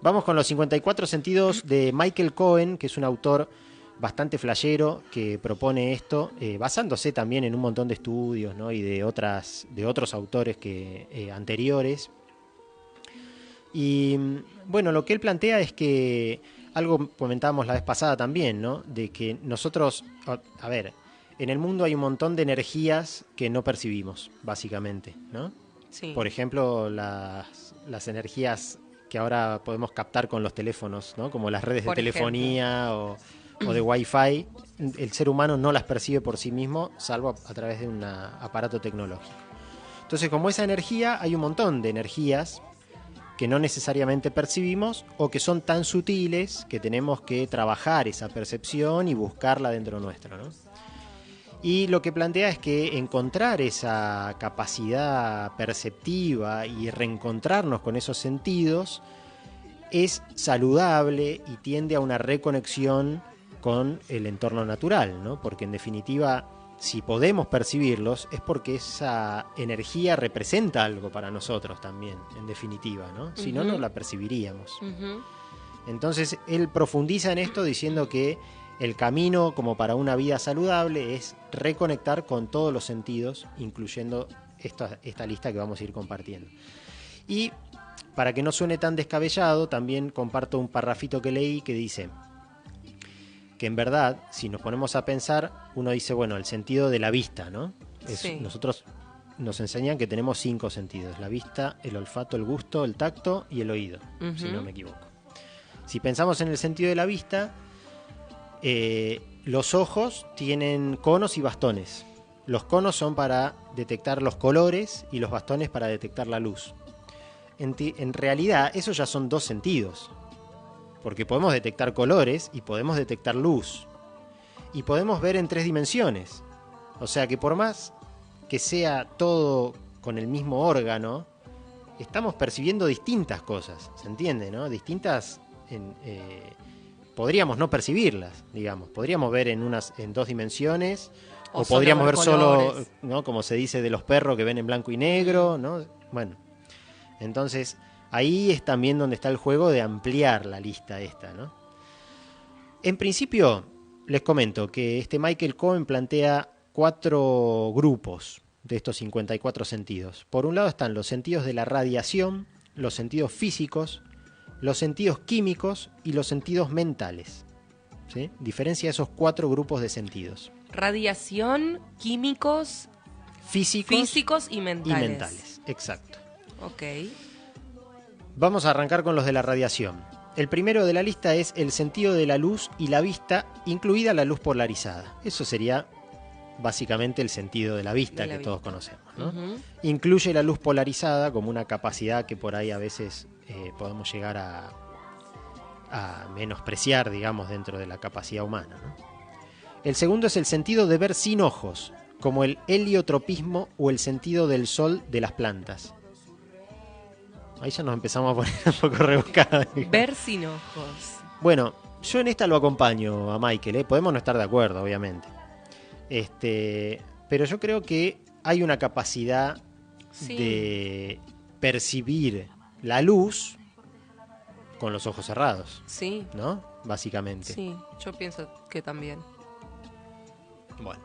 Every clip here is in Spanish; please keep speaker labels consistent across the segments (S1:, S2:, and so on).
S1: Vamos con los 54 sentidos de Michael Cohen, que es un autor bastante flashero que propone esto, basándose también en un montón de estudios, ¿no? Y de otros autores anteriores. Y bueno, lo que él plantea es que, algo comentábamos la vez pasada también, ¿no? De que nosotros, a ver, en el mundo hay un montón de energías que no percibimos, básicamente, ¿no?
S2: Sí.
S1: Por ejemplo, las energías que ahora podemos captar con los teléfonos, ¿no? Como las redes de
S2: Por ejemplo.
S1: telefonía o de Wi-Fi. El ser humano no las percibe por sí mismo, salvo a través de un aparato tecnológico. Entonces, como esa energía, hay un montón de energías que no necesariamente percibimos o que son tan sutiles que tenemos que trabajar esa percepción y buscarla dentro nuestro, ¿no? Y lo que plantea es que encontrar esa capacidad perceptiva y reencontrarnos con esos sentidos es saludable y tiende a una reconexión con el entorno natural, ¿no? Porque en definitiva, si podemos percibirlos, es porque esa energía representa algo para nosotros también, en definitiva, ¿no? Si no, no la percibiríamos. Entonces, él profundiza en esto diciendo que el camino como para una vida saludable es reconectar con todos los sentidos, incluyendo esta lista que vamos a ir compartiendo. Y para que no suene tan descabellado, también comparto un parrafito que leí que dice que en verdad, si nos ponemos a pensar, uno dice, bueno, el sentido de la vista, ¿no?
S2: Sí.
S1: Nosotros nos enseñan que tenemos 5 sentidos: la vista, el olfato, el gusto, el tacto y el oído, si no me equivoco. Si pensamos en el sentido de la vista, los ojos tienen conos y bastones. Los conos son para detectar los colores y los bastones para detectar la luz. En realidad, esos ya son 2 sentidos, porque podemos detectar colores y podemos detectar luz. Y podemos ver en 3 dimensiones. O sea que por más que sea todo con el mismo órgano, estamos percibiendo distintas cosas, ¿se entiende, no? Distintas... podríamos no percibirlas, digamos. Podríamos ver en 2 dimensiones, o podríamos ver solo, ¿no? Como se dice de los perros que ven en blanco y negro, ¿no? Bueno, entonces ahí es también donde está el juego de ampliar la lista esta, ¿no? En principio, les comento que Michael Cohen plantea 4 grupos de estos 54 sentidos. Por un lado están los sentidos de la radiación, los sentidos físicos, los sentidos químicos y los sentidos mentales, ¿sí? Diferencia esos 4 grupos de sentidos.
S2: Radiación, químicos, físicos y mentales.
S1: Exacto.
S2: Ok.
S1: Vamos a arrancar con los de la radiación. El primero de la lista es el sentido de la luz y la vista, incluida la luz polarizada. Eso sería básicamente el sentido de la vista que todos conocemos, ¿no? Incluye la luz polarizada como una capacidad que por ahí a veces podemos llegar a menospreciar, digamos, dentro de la capacidad humana, ¿no? El segundo es el sentido de ver sin ojos, como el heliotropismo o el sentido del sol de las plantas. Ahí ya nos empezamos a poner un poco rebuscados.
S2: Ver sin ojos.
S1: Bueno, yo en esta lo acompaño a Michael, ¿eh? Podemos no estar de acuerdo, obviamente. Pero yo creo que hay una capacidad de percibir la luz con los ojos cerrados.
S2: Sí.
S1: ¿No? Básicamente.
S2: Sí, yo pienso que también.
S1: Bueno,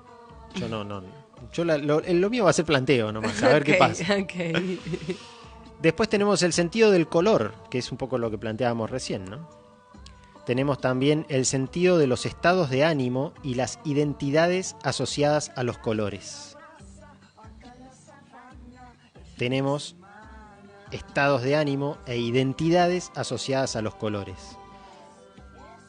S1: yo no. Yo lo mío va a ser planteo nomás, a ver qué pasa.
S2: Okay.
S1: Después tenemos el sentido del color, que es un poco lo que planteábamos recién, ¿no? Tenemos también el sentido de los estados de ánimo y las identidades asociadas a los colores. Tenemos estados de ánimo e identidades asociadas a los colores,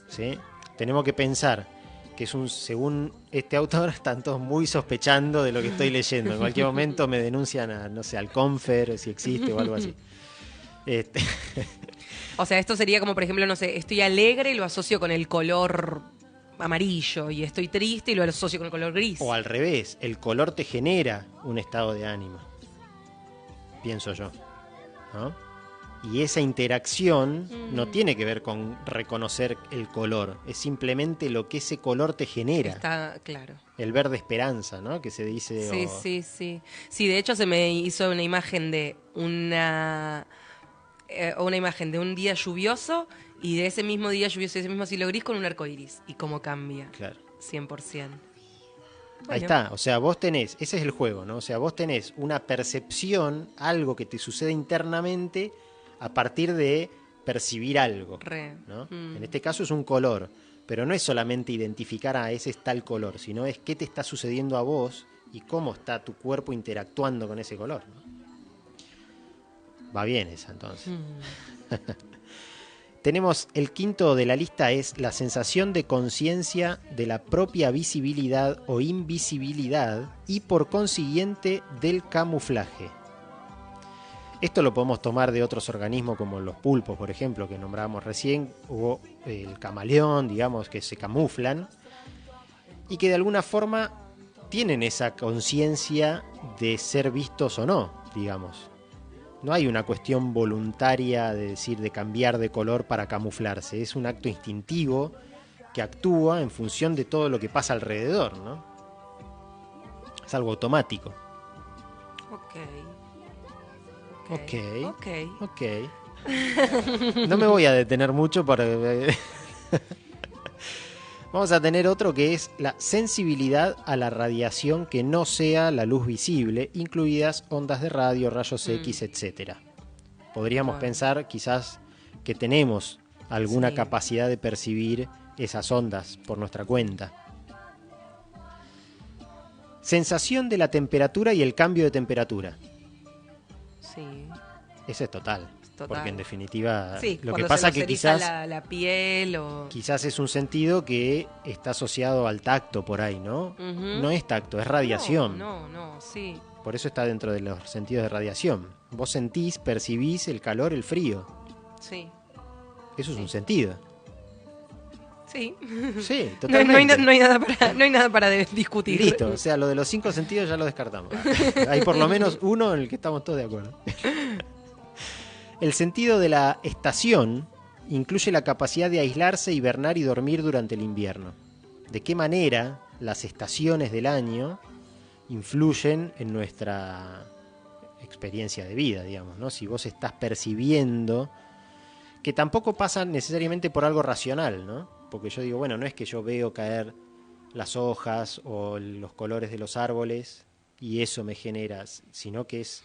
S1: ¿sí? Tenemos que pensar que según este autor, están todos muy sospechando de lo que estoy leyendo. En cualquier momento me denuncian al Confer, si existe o algo así.
S2: O sea, esto sería como, por ejemplo, no sé, estoy alegre y lo asocio con el color amarillo, y estoy triste y lo asocio con el color gris.
S1: O al revés, el color te genera un estado de ánimo, pienso yo, ¿no? Y esa interacción no tiene que ver con reconocer el color, es simplemente lo que ese color te genera.
S2: Está claro.
S1: El verde esperanza, ¿no? Que se dice.
S2: Sí. Sí, de hecho se me hizo una imagen de una imagen de un día lluvioso y de ese mismo día lluvioso y ese mismo cielo gris con un arco iris. Y cómo cambia.
S1: Claro.
S2: 100%.
S1: Ahí está, o sea, vos tenés, ese es el juego, ¿no? O sea, vos tenés una percepción, algo que te sucede internamente a partir de percibir algo,
S2: Re.
S1: ¿no? En este caso es un color, pero no es solamente identificar ese es tal color, sino es qué te está sucediendo a vos y cómo está tu cuerpo interactuando con ese color, ¿no? Va bien esa entonces. Tenemos el quinto de la lista, es la sensación de conciencia de la propia visibilidad o invisibilidad y por consiguiente del camuflaje. Esto lo podemos tomar de otros organismos como los pulpos, por ejemplo, que nombrábamos recién, o el camaleón, digamos, que se camuflan y que de alguna forma tienen esa conciencia de ser vistos o no, digamos. No hay una cuestión voluntaria de decir de cambiar de color para camuflarse. Es un acto instintivo que actúa en función de todo lo que pasa alrededor, ¿no? Es algo automático. Ok. No me voy a detener mucho para... Vamos a tener otro que es la sensibilidad a la radiación que no sea la luz visible, incluidas ondas de radio, rayos X, etc. Podríamos pensar quizás que tenemos alguna capacidad de percibir esas ondas por nuestra cuenta. Sensación de la temperatura y el cambio de temperatura.
S2: Sí.
S1: Ese es total. Porque en definitiva
S2: sí,
S1: lo que pasa es que quizás
S2: la piel o...
S1: quizás es un sentido que está asociado al tacto por ahí, ¿no? No es tacto, es radiación.
S2: No, sí.
S1: Por eso está dentro de los sentidos de radiación. Vos sentís, percibís el calor, el frío.
S2: Sí.
S1: Eso es un sentido.
S2: Sí.
S1: Sí, totalmente.
S2: No hay nada para discutir.
S1: Listo, o sea, lo de los 5 sentidos ya lo descartamos. Hay por lo menos uno en el que estamos todos de acuerdo. El sentido de la estación incluye la capacidad de aislarse, hibernar y dormir durante el invierno. ¿De qué manera las estaciones del año influyen en nuestra experiencia de vida, digamos, ¿no? Si vos estás percibiendo, que tampoco pasa necesariamente por algo racional, ¿no? Porque yo digo, bueno, no es que yo veo caer las hojas o los colores de los árboles y eso me genera, sino que es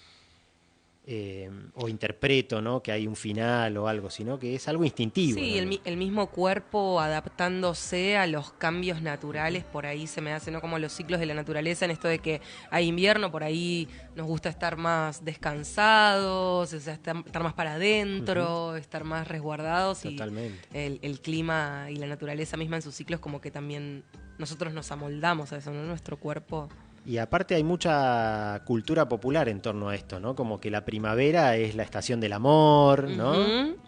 S1: o interpreto, ¿no?, que hay un final o algo, sino que es algo instintivo.
S2: Sí,
S1: ¿no?
S2: el mismo cuerpo adaptándose a los cambios naturales, por ahí se me hace, ¿no?, como los ciclos de la naturaleza, en esto de que hay invierno, por ahí nos gusta estar más descansados, o sea, estar más para adentro, estar más resguardados.
S1: Totalmente.
S2: Y el clima y la naturaleza misma en sus ciclos, como que también nosotros nos amoldamos a eso, ¿no? Nuestro cuerpo...
S1: Y aparte hay mucha cultura popular en torno a esto, ¿no? Como que la primavera es la estación del amor, ¿no?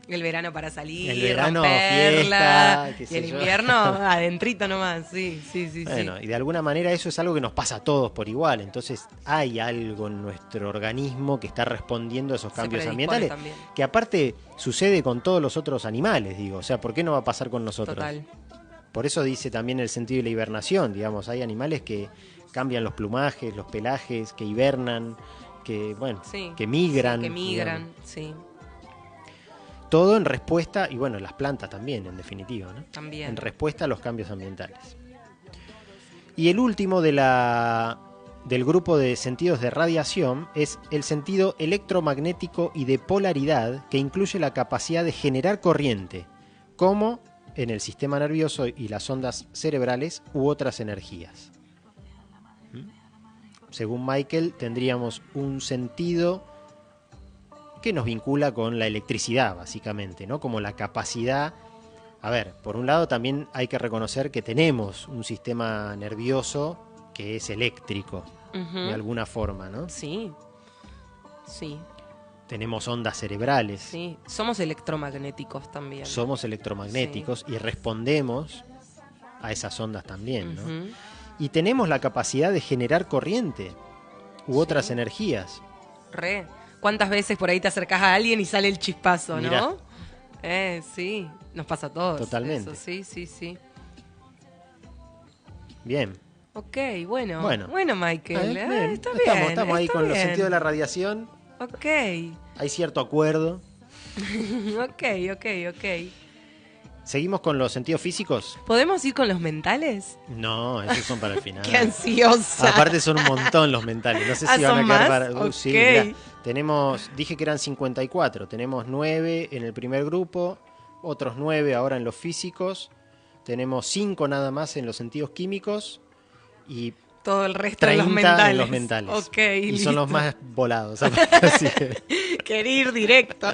S2: El verano para salir,
S1: el verano,
S2: romperla,
S1: fiesta, qué
S2: y
S1: sé
S2: el
S1: yo.
S2: invierno adentrito nomás, sí.
S1: Bueno, y de alguna manera eso es algo que nos pasa a todos por igual, entonces hay algo en nuestro organismo que está respondiendo a esos cambios ambientales,
S2: también.
S1: Que aparte sucede con todos los otros animales, digo, o sea, ¿por qué no va a pasar con nosotros?
S2: Total.
S1: Por eso dice también el sentido de la hibernación, digamos, hay animales que cambian los plumajes, los pelajes, que hibernan, que bueno, que migran.
S2: Sí, que migran,
S1: digamos.
S2: sí.
S1: Todo en respuesta, y bueno, las plantas también, en definitiva, ¿no?
S2: También.
S1: En respuesta a los cambios ambientales. Y el último del grupo de sentidos de radiación es el sentido electromagnético y de polaridad, que incluye la capacidad de generar corriente, como en el sistema nervioso y las ondas cerebrales u otras energías. Según Michael, tendríamos un sentido que nos vincula con la electricidad, básicamente, ¿no? Como la capacidad... A ver, por un lado también hay que reconocer que tenemos un sistema nervioso que es eléctrico, de alguna forma, ¿no?
S2: Sí.
S1: Tenemos ondas cerebrales.
S2: Sí, somos electromagnéticos también.
S1: Somos electromagnéticos y respondemos a esas ondas también, ¿no? Y tenemos la capacidad de generar corriente u otras energías.
S2: Re. ¿Cuántas veces por ahí te acercás a alguien y sale el chispazo,
S1: Mirá.
S2: no? Sí, nos pasa a todos.
S1: Totalmente.
S2: Eso, sí.
S1: Bien.
S2: Ok, bueno, Michael.
S1: Bien.
S2: Está bien.
S1: Estamos ahí
S2: está
S1: con
S2: bien.
S1: los sentidos de la radiación.
S2: Ok.
S1: Hay cierto acuerdo.
S2: Ok.
S1: ¿Seguimos con los sentidos físicos?
S2: ¿Podemos ir con los mentales?
S1: No, esos son para el final.
S2: ¡Qué ansiosa!
S1: Aparte son un montón los mentales. No sé si van
S2: ¿son
S1: a quedar
S2: más?
S1: para...
S2: Ok.
S1: Sí, mirá, dije que eran 54. Tenemos 9 en el primer grupo, otros 9 ahora en los físicos. Tenemos 5 nada más en los sentidos químicos y
S2: Todo el resto
S1: 30
S2: de los mentales.
S1: en los mentales.
S2: Ok,
S1: y
S2: listo.
S1: son los más volados. Así que
S2: Quería ir directo.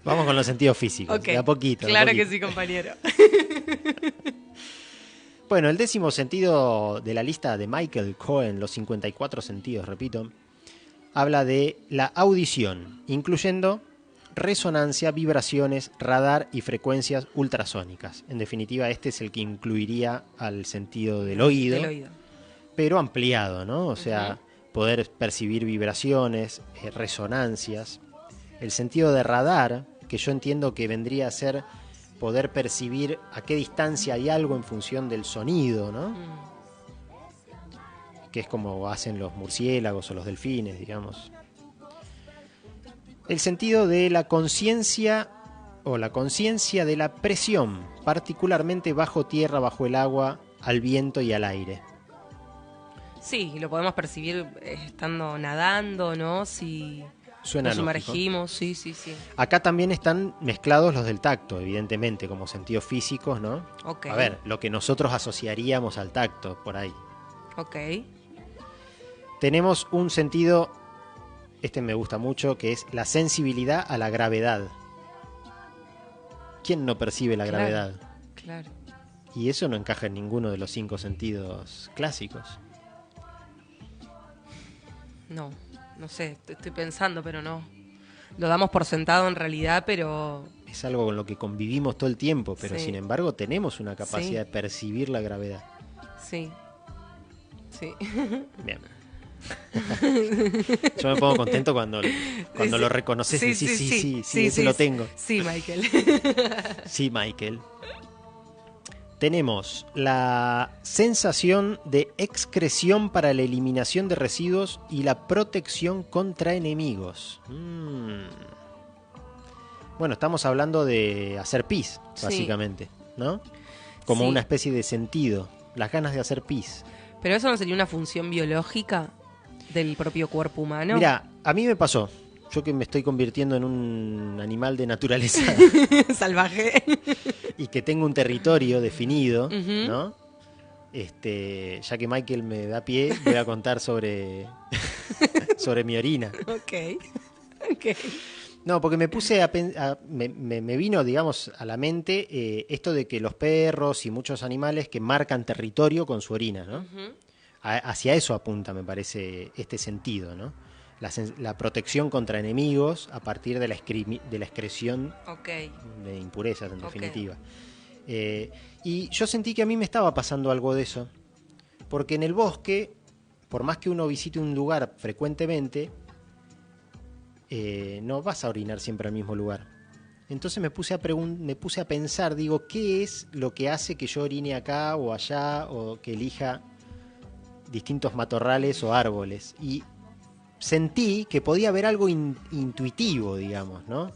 S1: vamos con los sentidos físicos.
S2: Ok.
S1: De a poquito. de a
S2: Claro que
S1: poquito.
S2: sí, compañero.
S1: Bueno, el 10º sentido de la lista de Michael Cohen, los 54 sentidos, repito, habla de la audición, incluyendo resonancia, vibraciones, radar y frecuencias ultrasónicas. En definitiva, este es el que incluiría al sentido del oído, pero ampliado, ¿no? O sea, poder percibir vibraciones, resonancias. El sentido de radar, que yo entiendo que vendría a ser poder percibir a qué distancia hay algo en función del sonido, ¿no? Que es como hacen los murciélagos o los delfines, digamos. El sentido de la conciencia o la conciencia de la presión, particularmente bajo tierra, bajo el agua, al viento y al aire.
S2: Sí, lo podemos percibir estando nadando, ¿no? Si
S1: Suena
S2: nos
S1: lógico.
S2: sumergimos, sí.
S1: Acá también están mezclados los del tacto, evidentemente, como sentidos físicos, ¿no?
S2: Ok.
S1: A ver, lo que nosotros asociaríamos al tacto, por ahí.
S2: Ok.
S1: Tenemos un sentido, este me gusta mucho, que es la sensibilidad a la gravedad. ¿Quién no percibe la gravedad?
S2: Claro.
S1: Y eso no encaja en ninguno de los 5 sentidos clásicos.
S2: No sé, estoy pensando, pero no. Lo damos por sentado en realidad, pero...
S1: Es algo con lo que convivimos todo el tiempo, pero
S2: Sí.
S1: sin embargo tenemos una capacidad
S2: Sí.
S1: de percibir la gravedad.
S2: Sí.
S1: Bien. Yo me pongo contento cuando
S2: Sí.
S1: lo reconoces y decís, sí, ese lo tengo.
S2: Sí, Michael.
S1: Sí, Michael. Tenemos la sensación de excreción para la eliminación de residuos y la protección contra enemigos. Bueno, estamos hablando de hacer pis,
S2: Sí.
S1: básicamente, ¿no? Como
S2: Sí.
S1: una especie de sentido, las ganas de hacer pis.
S2: ¿Pero eso no sería una función biológica del propio cuerpo humano?
S1: Mira, a mí me pasó, yo que me estoy convirtiendo en un animal de naturaleza
S2: Salvaje.
S1: y que tengo un territorio definido,
S2: Ujú.
S1: ¿no? Ya que Michael me da pie, voy a contar sobre mi orina.
S2: Ok.
S1: No, porque me puse me vino, digamos, a la mente esto de que los perros y muchos animales que marcan territorio con su orina, ¿no?
S2: Ujú.
S1: Hacia eso apunta, me parece, este sentido, ¿no? La protección contra enemigos a partir de la excreción
S2: Ok.
S1: de impurezas, en
S2: Ok.
S1: definitiva. Y yo sentí que a mí me estaba pasando algo de eso, porque en el bosque, por más que uno visite un lugar frecuentemente, no vas a orinar siempre al mismo lugar. Entonces me puse a pensar, digo, ¿qué es lo que hace que yo orine acá o allá o que elija distintos matorrales o árboles? Y sentí que podía haber algo intuitivo, digamos, ¿no?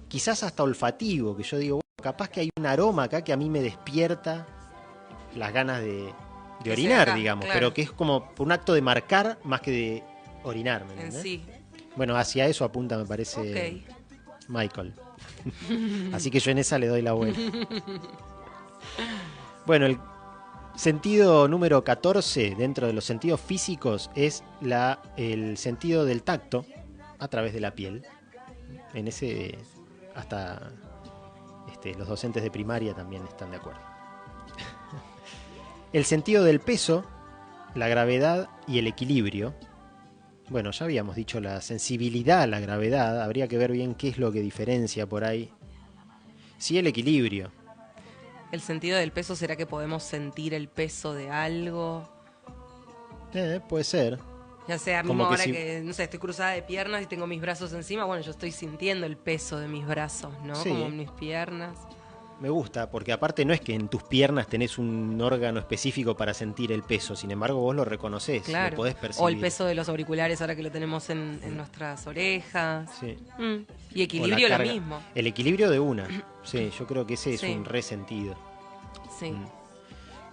S1: Quizás hasta olfativo, que yo digo, bueno, capaz que hay un aroma acá que a mí me despierta las ganas de
S2: Que
S1: orinar,
S2: sea acá,
S1: digamos,
S2: claro.
S1: pero que es como un acto de marcar más que de orinar, ¿me
S2: En
S1: entendés?
S2: sí.
S1: Bueno, hacia eso apunta, me parece,
S2: Ok.
S1: Michael. Así que yo en esa le doy la vuelta. Bueno, el sentido número 14 dentro de los sentidos físicos es el sentido del tacto a través de la piel. En ese hasta los docentes de primaria también están de acuerdo. El sentido del peso, la gravedad y el equilibrio. Bueno, ya habíamos dicho la sensibilidad a la gravedad, habría que ver bien qué es lo que diferencia por ahí. Sí, el equilibrio.
S2: ¿El sentido del peso será que podemos sentir el peso de algo?
S1: Puede ser.
S2: Ya sea,
S1: Como
S2: mismo
S1: que
S2: ahora
S1: si-
S2: que, no sé, estoy cruzada de piernas y tengo mis brazos encima, bueno, yo estoy sintiendo el peso de mis brazos, ¿no?
S1: Sí.
S2: Como en mis piernas.
S1: me gusta, porque aparte no es que en tus piernas tenés un órgano específico para sentir el peso, sin embargo vos lo reconocés,
S2: Claro.
S1: lo podés percibir.
S2: O el peso de los auriculares ahora que lo tenemos en nuestras orejas.
S1: Sí.
S2: Y
S1: O
S2: equilibrio
S1: la
S2: lo
S1: carga.
S2: mismo.
S1: El equilibrio de una. Sí, yo creo que ese es
S2: Sí.
S1: un resentido.
S2: Sí.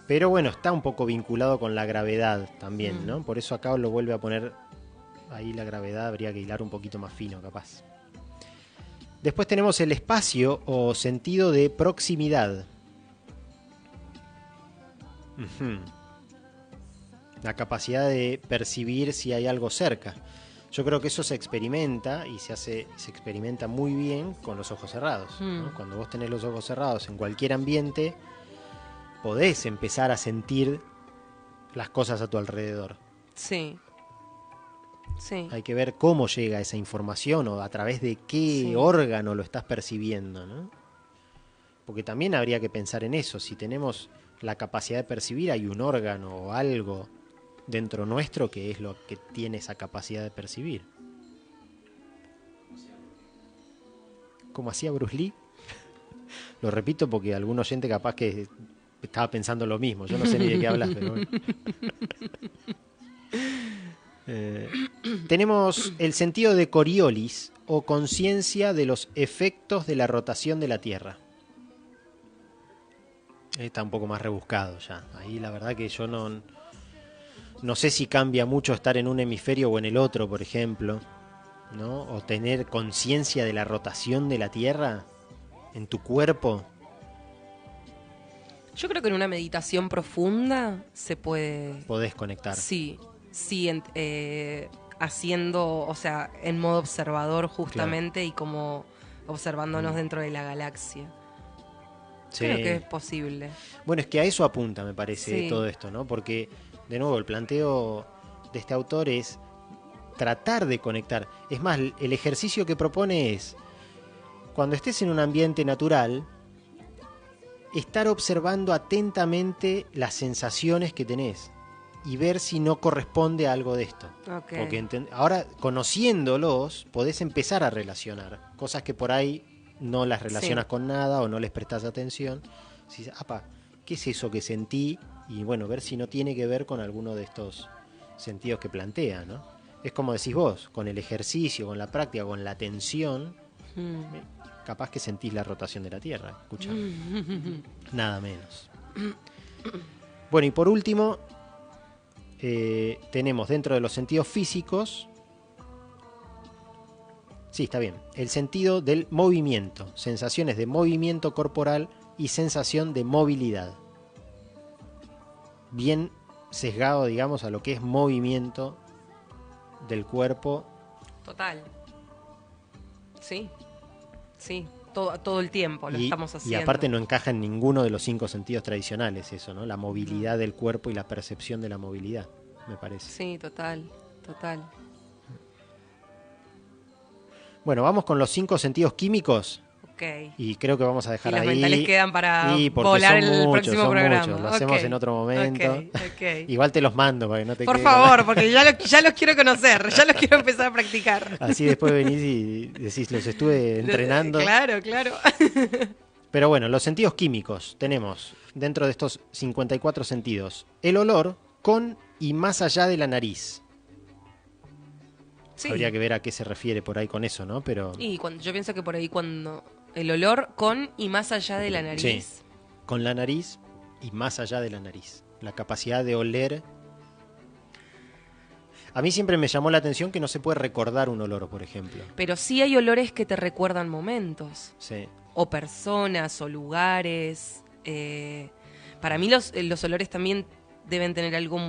S1: Pero bueno, está un poco vinculado con la gravedad también,
S2: Mm.
S1: ¿no? Por eso acá lo vuelve a poner ahí la gravedad, habría que hilar un poquito más fino, capaz. Después tenemos el espacio o sentido de proximidad. Ujú. La capacidad de percibir si hay algo cerca. Yo creo que eso se experimenta y se experimenta muy bien con los ojos cerrados, ¿no? Cuando vos tenés los ojos cerrados en cualquier ambiente, podés empezar a sentir las cosas a tu alrededor.
S2: Sí. Sí.
S1: Hay que ver cómo llega esa información o a través de qué
S2: Sí.
S1: órgano lo estás percibiendo, ¿no? Porque también habría que pensar en eso. Si tenemos la capacidad de percibir, hay un órgano o algo dentro nuestro que es lo que tiene esa capacidad de percibir. ¿Cómo hacía Bruce Lee? Lo repito porque algún oyente capaz que estaba pensando lo mismo. Yo no sé ni de qué hablas, pero bueno. Tenemos el sentido de Coriolis o conciencia de los efectos de la rotación de la Tierra. Está un poco más rebuscado ya. Ahí la verdad que yo no sé si cambia mucho estar en un hemisferio o en el otro, por ejemplo, ¿no? O tener conciencia de la rotación de la Tierra en tu cuerpo.
S2: Yo creo que en una meditación profunda se puede.
S1: Podés conectar.
S2: Sí, haciendo, o sea, en modo observador justamente y como observándonos dentro de la galaxia.
S1: Sí.
S2: Creo que es posible.
S1: Bueno, es que a eso apunta, me parece,
S2: Sí.
S1: todo esto, ¿no? Porque, de nuevo, el planteo de este autor es tratar de conectar. Es más, el ejercicio que propone es, cuando estés en un ambiente natural, estar observando atentamente las sensaciones que tenés y ver si no corresponde a algo de esto.
S2: Ok.
S1: Porque ahora, conociéndolos, podés empezar a relacionar cosas que por ahí no las relacionas
S2: Sí.
S1: con nada o no les prestás atención. Si dices, apa, ¿qué es eso que sentí? Y bueno, ver si no tiene que ver con alguno de estos sentidos que plantea, ¿no? Es como decís vos, con el ejercicio, con la práctica, con la atención, capaz que sentís la rotación de la Tierra, escucha. Nada menos. Bueno, y por último, tenemos dentro de los sentidos físicos, sí, está bien, el sentido del movimiento, sensaciones de movimiento corporal y sensación de movilidad. Bien sesgado, digamos, a lo que es movimiento del cuerpo.
S2: Total. Sí. Sí. Todo el tiempo lo estamos
S1: Y
S2: haciendo.
S1: aparte no encaja en ninguno de los 5 sentidos tradicionales eso, ¿no? La movilidad del cuerpo y la percepción de la movilidad, me parece.
S2: Sí, total.
S1: Bueno, vamos con los 5 sentidos químicos.
S2: Ok.
S1: Y creo que vamos a dejar
S2: Y los
S1: ahí.
S2: mentales quedan para
S1: Y porque
S2: volar
S1: son
S2: el
S1: muchos,
S2: próximo
S1: son
S2: programa.
S1: muchos. Lo
S2: Ok.
S1: hacemos en otro momento.
S2: Ok.
S1: Igual te los mando para que no te
S2: Por
S1: quede
S2: favor, porque ya los quiero conocer, ya los quiero empezar a practicar.
S1: Así después venís y decís, los estuve entrenando.
S2: Claro.
S1: Pero bueno, los sentidos químicos. Tenemos dentro de estos 54 sentidos el olor con y más allá de la nariz.
S2: Sí.
S1: Habría que ver a qué se refiere por ahí con eso, ¿no? Pero
S2: Y yo pienso que por ahí cuando el olor con y más allá de la nariz.
S1: sí, con la nariz y más allá de la nariz. La capacidad de oler. A mí siempre me llamó la atención que no se puede recordar un olor, por ejemplo.
S2: Pero sí hay olores que te recuerdan momentos.
S1: Sí.
S2: O personas, o lugares. Para mí los olores también deben tener algo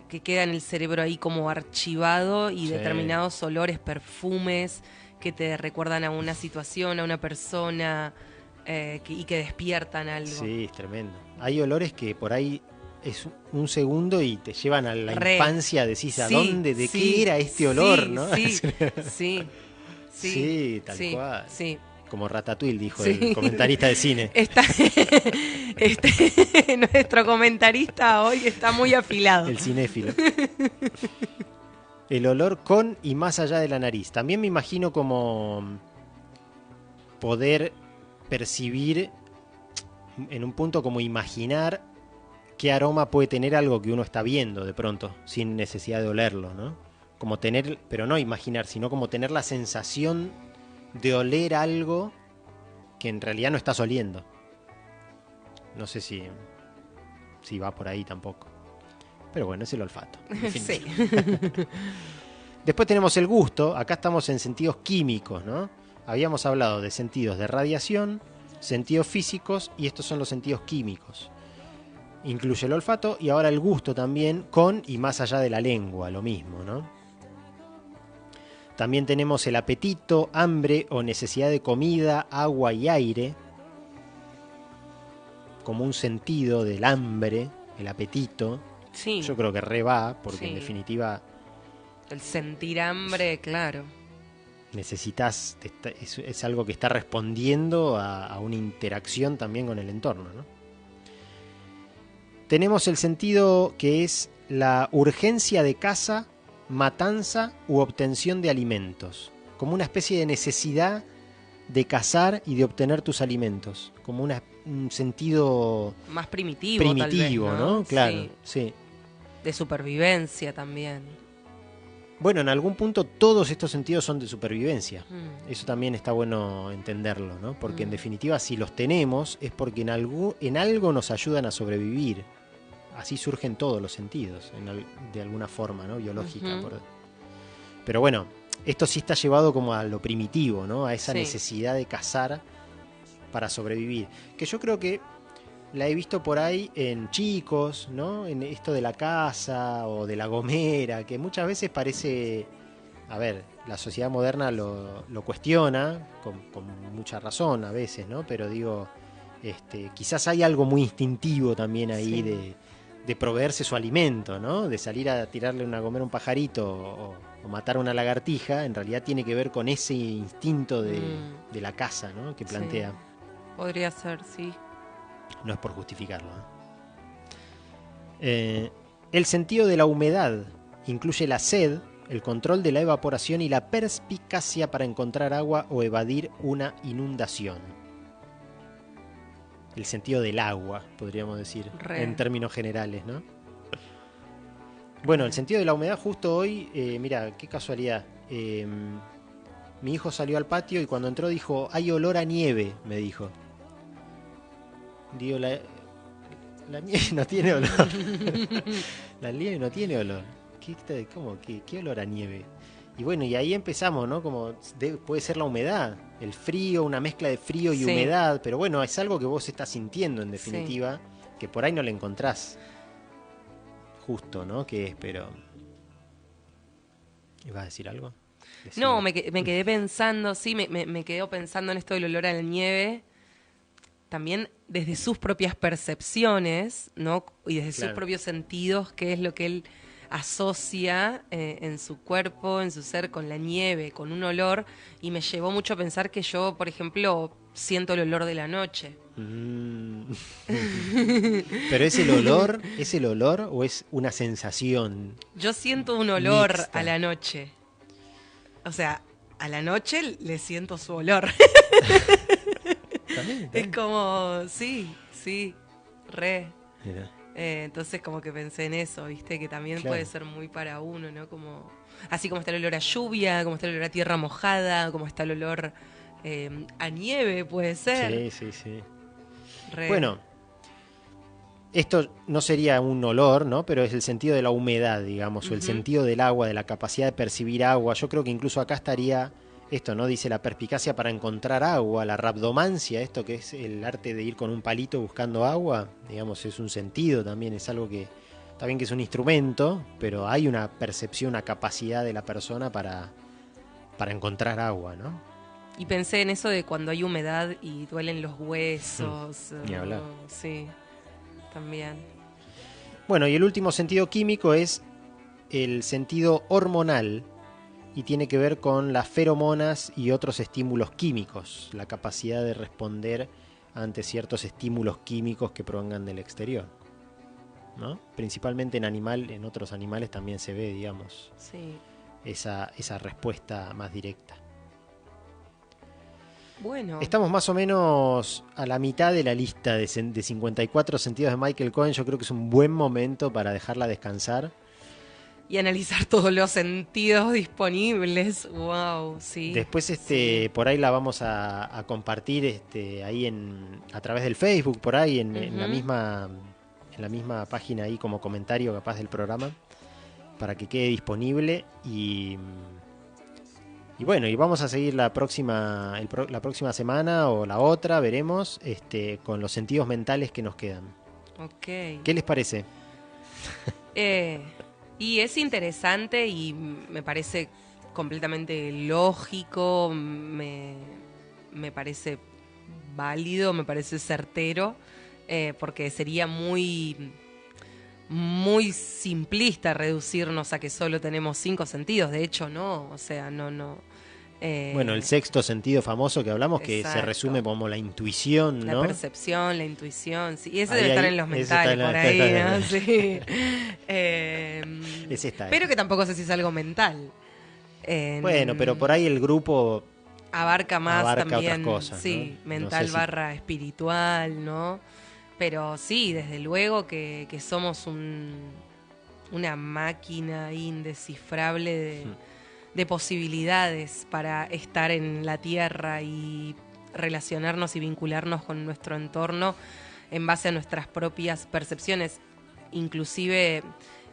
S2: que queda en el cerebro ahí como archivado y
S1: Sí.
S2: determinados olores, perfumes que te recuerdan a una situación, a una persona y que despiertan algo.
S1: Sí, es tremendo. Hay olores que por ahí es un segundo y te llevan a la
S2: Re.
S1: infancia, decís a
S2: Sí,
S1: dónde, de
S2: sí,
S1: qué era este olor,
S2: sí,
S1: ¿no?
S2: Sí.
S1: Sí, tal
S2: sí,
S1: cual.
S2: Sí.
S1: Como Ratatouille, dijo
S2: Sí.
S1: el comentarista de cine.
S2: Nuestro comentarista hoy está muy afilado.
S1: El cinéfilo. El olor con y más allá de la nariz. También me imagino como poder percibir en un punto como imaginar qué aroma puede tener algo que uno está viendo de pronto, sin necesidad de olerlo, ¿no? Como tener, pero no imaginar, sino como tener la sensación de oler algo que en realidad no estás oliendo. No sé si va por ahí tampoco. Pero bueno, es el olfato.
S2: Sí.
S1: Después tenemos el gusto. Acá estamos en sentidos químicos, ¿no? Habíamos hablado de sentidos de radiación, sentidos físicos, y estos son los sentidos químicos. Incluye el olfato y ahora el gusto también, con y más allá de la lengua, lo mismo, ¿no? También tenemos el apetito, hambre o necesidad de comida, agua y aire, como un sentido del hambre, el apetito.
S2: Sí.
S1: Yo creo que re va, porque
S2: Sí.
S1: en definitiva
S2: El sentir hambre, claro.
S1: necesitas, es algo que está respondiendo a una interacción también con el entorno, ¿no? Tenemos el sentido que es la urgencia de caza, matanza u obtención de alimentos, como una especie de necesidad de cazar y de obtener tus alimentos, como un sentido
S2: Más primitivo, tal vez,
S1: ¿no? Claro,
S2: Sí.
S1: sí.
S2: De supervivencia también.
S1: Bueno, en algún punto todos estos sentidos son de supervivencia.
S2: Mm.
S1: Eso también está bueno entenderlo, ¿no? Porque en definitiva, si los tenemos, es porque en algo nos ayudan a sobrevivir. Así surgen todos los sentidos, de alguna forma, ¿no? Biológica.
S2: Ujú.
S1: Pero bueno, esto sí está llevado como a lo primitivo, ¿no? A esa
S2: Sí.
S1: necesidad de cazar para sobrevivir. Que yo creo que la he visto por ahí en chicos, ¿no? En esto de la caza o de la gomera, que muchas veces parece... A ver, la sociedad moderna lo cuestiona, con mucha razón a veces, ¿no? Pero digo, quizás hay algo muy instintivo también ahí
S2: Sí.
S1: de proveerse su alimento, ¿no? De salir a tirarle una gomera a un pajarito o matar a una lagartija, en realidad tiene que ver con ese instinto de la caza, ¿no? Que plantea.
S2: Sí. Podría ser, sí.
S1: No es por justificarlo, el sentido de la humedad incluye la sed, el control de la evaporación y la perspicacia para encontrar agua o evadir una inundación. El sentido del agua, podríamos decir, en términos generales, ¿no? Bueno, el sentido de la humedad justo hoy, mira, qué casualidad. Mi hijo salió al patio y cuando entró dijo, hay olor a nieve, me dijo. Digo, la nieve no tiene olor. La nieve no tiene olor. ¿Cómo? ¿Qué olor a nieve? Y bueno, y ahí empezamos, ¿no? Como puede ser la humedad, el frío, una mezcla de frío y humedad, pero bueno, es algo que vos estás sintiendo en definitiva, que por ahí no le encontrás justo, ¿no? ¿Qué es? Pero... ¿Ibas a decir algo? Decime.
S2: No, me quedé pensando, sí, me quedé pensando en esto del olor a la nieve, también desde sus propias percepciones, ¿no? Y desde sus propios sentidos, qué es lo que él asocia en su cuerpo, en su ser, con la nieve, con un olor, y me llevó mucho a pensar que yo, por ejemplo, siento el olor de la noche.
S1: ¿Pero es el olor o es una sensación?
S2: Yo siento un olor
S1: mixta
S2: a la noche. O sea, a la noche le siento su olor.
S1: ¿También?
S2: Es como, sí, re.
S1: Mira.
S2: Entonces como que pensé en eso, ¿viste? Que también
S1: Claro.
S2: puede ser muy para uno, ¿no? Como, así como está el olor a lluvia, como está el olor a tierra mojada, como está el olor a nieve, puede ser.
S1: Sí.
S2: Re.
S1: Bueno, esto no sería un olor, ¿no? Pero es el sentido de la humedad, digamos, o el sentido del agua, de la capacidad de percibir agua. Yo creo que incluso acá estaría esto, ¿no? Dice la perspicacia para encontrar agua, la rabdomancia, esto que es el arte de ir con un palito buscando agua, digamos, es un sentido también, es algo que, está bien que es un instrumento, pero hay una percepción, una capacidad de la persona para encontrar agua, ¿no?
S2: Y pensé en eso de cuando hay humedad y duelen los huesos.
S1: Ni hablar.
S2: Sí, también.
S1: Bueno, y el último sentido químico es el sentido hormonal y tiene que ver con las feromonas y otros estímulos químicos, la capacidad de responder ante ciertos estímulos químicos que provengan del exterior, ¿no? Principalmente en otros animales también se ve, digamos,
S2: Sí.
S1: esa respuesta más directa.
S2: Bueno.
S1: Estamos más o menos a la mitad de la lista de 54 sentidos de Michael Cohen. Yo creo que es un buen momento para dejarla descansar.
S2: Y analizar todos los sentidos disponibles. Wow, sí.
S1: Después
S2: sí.
S1: por ahí la vamos a compartir ahí a través del Facebook, por ahí en la misma página ahí como comentario capaz del programa, para que quede disponible y bueno, y vamos a seguir la próxima semana o la otra, veremos, con los sentidos mentales que nos quedan.
S2: Ok.
S1: ¿Qué les parece?
S2: Y es interesante y me parece completamente lógico, me parece válido, me parece certero, porque sería muy, muy simplista reducirnos a que solo tenemos 5 sentidos. De hecho, no, o sea, no.
S1: Bueno, el sexto sentido famoso que hablamos, que se resume como la intuición, ¿no?
S2: La percepción, la intuición, sí. Y eso
S1: Ahí,
S2: debe estar en los mentales, por ahí, ¿no? Sí. Pero que tampoco sé si es algo mental.
S1: Bueno, pero por ahí el grupo
S2: abarca más también,
S1: otras cosas,
S2: sí,
S1: ¿no?
S2: mental
S1: No sé
S2: / espiritual, ¿no? Pero sí, desde luego que somos una máquina indescifrable de posibilidades para estar en la Tierra y relacionarnos y vincularnos con nuestro entorno en base a nuestras propias percepciones. Inclusive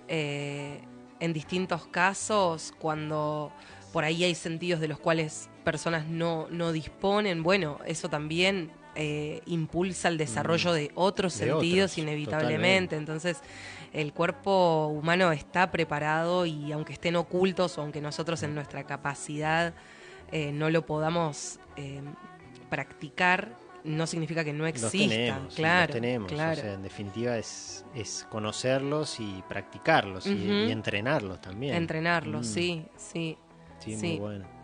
S2: en distintos casos, cuando por ahí hay sentidos de los cuales personas no disponen, bueno, eso también impulsa el desarrollo de otros sentidos inevitablemente. Totalmente. Entonces el cuerpo humano está preparado y aunque estén ocultos o aunque nosotros en nuestra capacidad no lo podamos practicar, no significa que no existan.
S1: Los tenemos. O sea, en definitiva es conocerlos y practicarlos y entrenarlos también.
S2: Entrenarlos, sí.
S1: Sí, muy bueno.